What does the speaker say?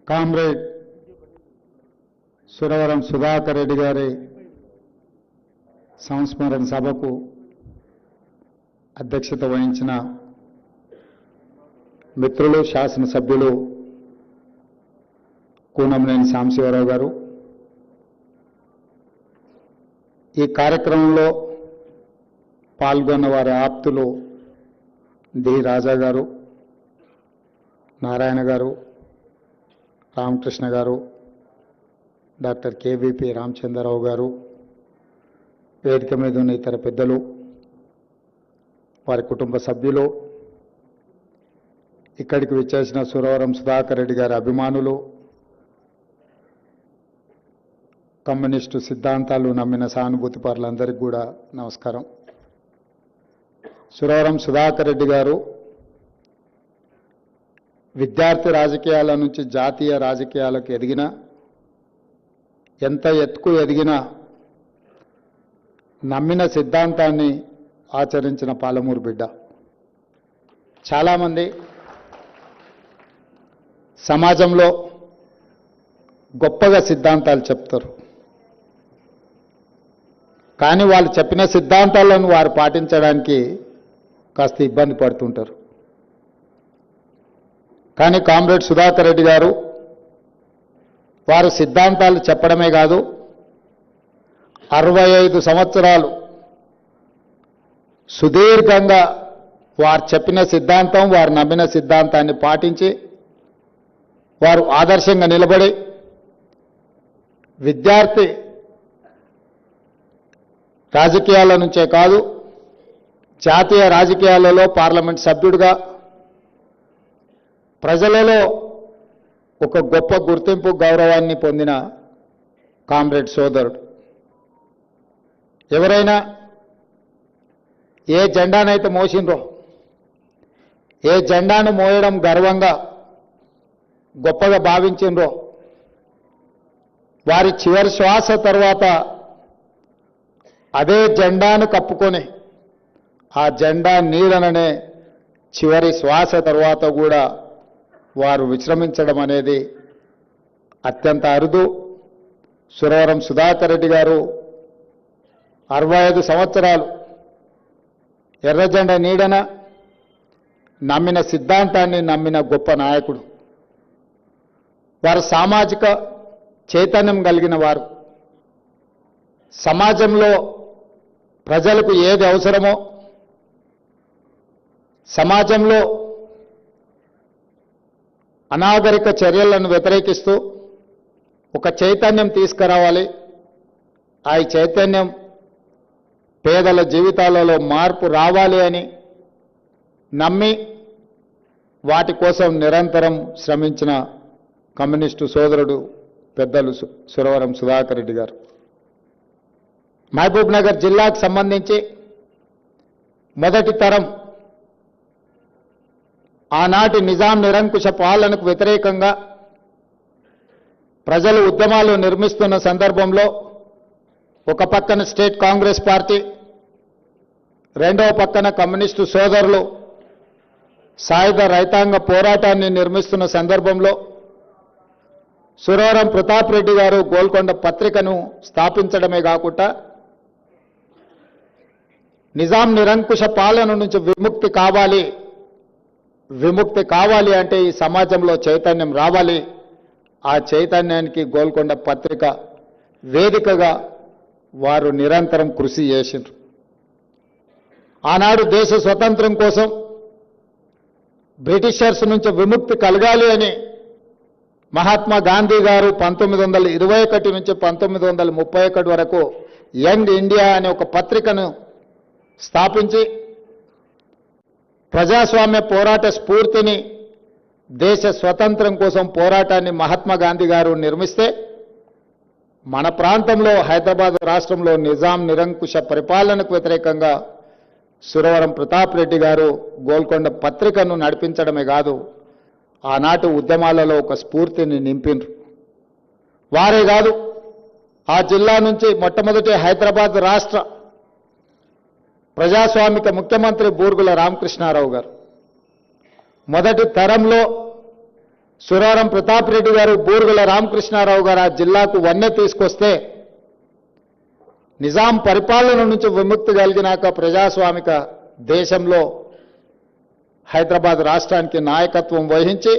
Comrade Suravaram Sudhakar Reddy గారి సంస్మరణ సభకు అధ్యక్షత వహించిన మిత్రులు శాసనసభ్యులు కూనంనేని సాంబశివరావు గారు, ఈ కార్యక్రమంలో పాల్గొన్న వారి ఆప్తులు డి రాజా గారు, నారాయణ గారు, రామకృష్ణ గారు, డాక్టర్ కేవీపీ రామచంద్రరావు గారు, వేదిక మీద ఉన్న ఇతర పెద్దలు, వారి కుటుంబ సభ్యులు, ఇక్కడికి విచ్చేసిన సురవరం సుధాకర్ రెడ్డి గారి అభిమానులు, కమ్యూనిస్టు సిద్ధాంతాలు నమ్మిన సానుభూతి పరులందరికీ కూడా నమస్కారం. సురవరం సుధాకర్ రెడ్డి గారు విద్యార్థి రాజకీయాల నుంచి జాతీయ రాజకీయాలకు ఎదిగిన, ఎంత ఎత్తుకు ఎదిగినా నమ్మిన సిద్ధాంతాన్ని ఆచరించిన పాలమూరు బిడ్డ. చాలామంది సమాజంలో గొప్పగా సిద్ధాంతాలు చెప్తారు, కానీ వాళ్ళు చెప్పిన సిద్ధాంతాలను వారు పాటించడానికి కాస్త ఇబ్బంది పడుతుంటారు. కానీ కామ్రేడ్ సుధాకర్ రెడ్డి గారు వారు సిద్ధాంతాలు చెప్పడమే కాదు, 65 సంవత్సరాలు సుదీర్ఘంగా వారు చెప్పిన సిద్ధాంతం, వారు నమ్మిన సిద్ధాంతాన్ని పాటించి వారు ఆదర్శంగా నిలబడి విద్యార్థి రాజకీయాల నుంచే కాదు, జాతీయ రాజకీయాలలో పార్లమెంట్ సభ్యుడిగా ప్రజలలో ఒక గొప్ప గుర్తింపు, గౌరవాన్ని పొందిన కామ్రేడ్ సోదరుడు. ఎవరైనా ఏ జెండానైతే మోసిండ్రో, ఏ జెండాను మోయడం గర్వంగా గొప్పగా భావించిండ్రో, వారి చివరి శ్వాస తర్వాత అదే జెండాను కప్పుకొని ఆ జెండా నీడననే చివరి శ్వాస తర్వాత కూడా వారు విశ్రమించడం అనేది అత్యంత అరుదు. సురవరం సుధాకర్ రెడ్డి గారు 65 సంవత్సరాలు ఎర్రజెండా నీడన నమ్మిన సిద్ధాంతాన్ని నమ్మిన గొప్ప నాయకుడు. వారు సామాజిక చైతన్యం కలిగిన వారు. సమాజంలో ప్రజలకు ఏది అవసరమో, సమాజంలో అనాగరిక చర్యలను వ్యతిరేకిస్తూ ఒక చైతన్యం తీసుకురావాలి. ఆ చైతన్యం పేదల జీవితాలలో మార్పు రావాలి అని నమ్మి వాటి కోసం నిరంతరం శ్రమించిన కమ్యూనిస్టు సోదరుడు పెద్దలు సురవరం సుధాకర్ రెడ్డి గారు. మహబూబ్ నగర్ జిల్లాకు సంబంధించి మొదటి తరం ఆనాటి నిజాం నిరంకుశ పాలనకు వ్యతిరేకంగా ప్రజలు ఉద్యమాలు నిర్మిస్తున్న సందర్భంలో ఒక పక్కన స్టేట్ కాంగ్రెస్ పార్టీ, రెండవ పక్కన కమ్యూనిస్టు సోదరులు సాయుధ రైతాంగ పోరాటాన్ని నిర్మిస్తున్న సందర్భంలో సురవరం ప్రతాప్ రెడ్డి గారు గోల్కొండ పత్రికను స్థాపించడమే కాకుండా నిజాం నిరంకుశ పాలన నుంచి విముక్తి కావాలి అంటే ఈ సమాజంలో చైతన్యం రావాలి. ఆ చైతన్యానికి గోల్కొండ పత్రిక వేదికగా వారు నిరంతరం కృషి చేసిండ్రు. ఆనాడు దేశ స్వతంత్రం కోసం బ్రిటిషర్స్ నుంచి విముక్తి కలగాలి అని మహాత్మా గాంధీ గారు 1921 నుంచి 1931 వరకు యంగ్ ఇండియా అనే ఒక పత్రికను స్థాపించి ప్రజాస్వామ్య పోరాట స్ఫూర్తిని, దేశ స్వతంత్రం కోసం పోరాటాన్ని మహాత్మా గాంధీ గారు నిర్మిస్తే మన ప్రాంతంలో హైదరాబాద్ రాష్ట్రంలో నిజాం నిరంకుశ పరిపాలనకు వ్యతిరేకంగా సురవరం ప్రతాప్ రెడ్డి గారు గోల్కొండ పత్రికను నడిపించడమే కాదు, ఆనాటి ఉద్యమాలలో ఒక స్ఫూర్తిని నింపిండ్రు. వారే కాదు, ఆ జిల్లా నుంచి మొట్టమొదటి హైదరాబాద్ రాష్ట్ర ప్రజాస్వామిక ముఖ్యమంత్రి బూర్గుల రామకృష్ణారావు గారు మొదటి తరంలో సురవరం ప్రతాప్ రెడ్డి గారు, బూరుగుల రామకృష్ణారావు గారు ఆ జిల్లాకు వన్నె తీసుకొస్తే నిజాం పరిపాలన నుంచి విముక్తి కలిగినాక ప్రజాస్వామిక దేశంలో హైదరాబాద్ రాష్ట్రానికి నాయకత్వం వహించి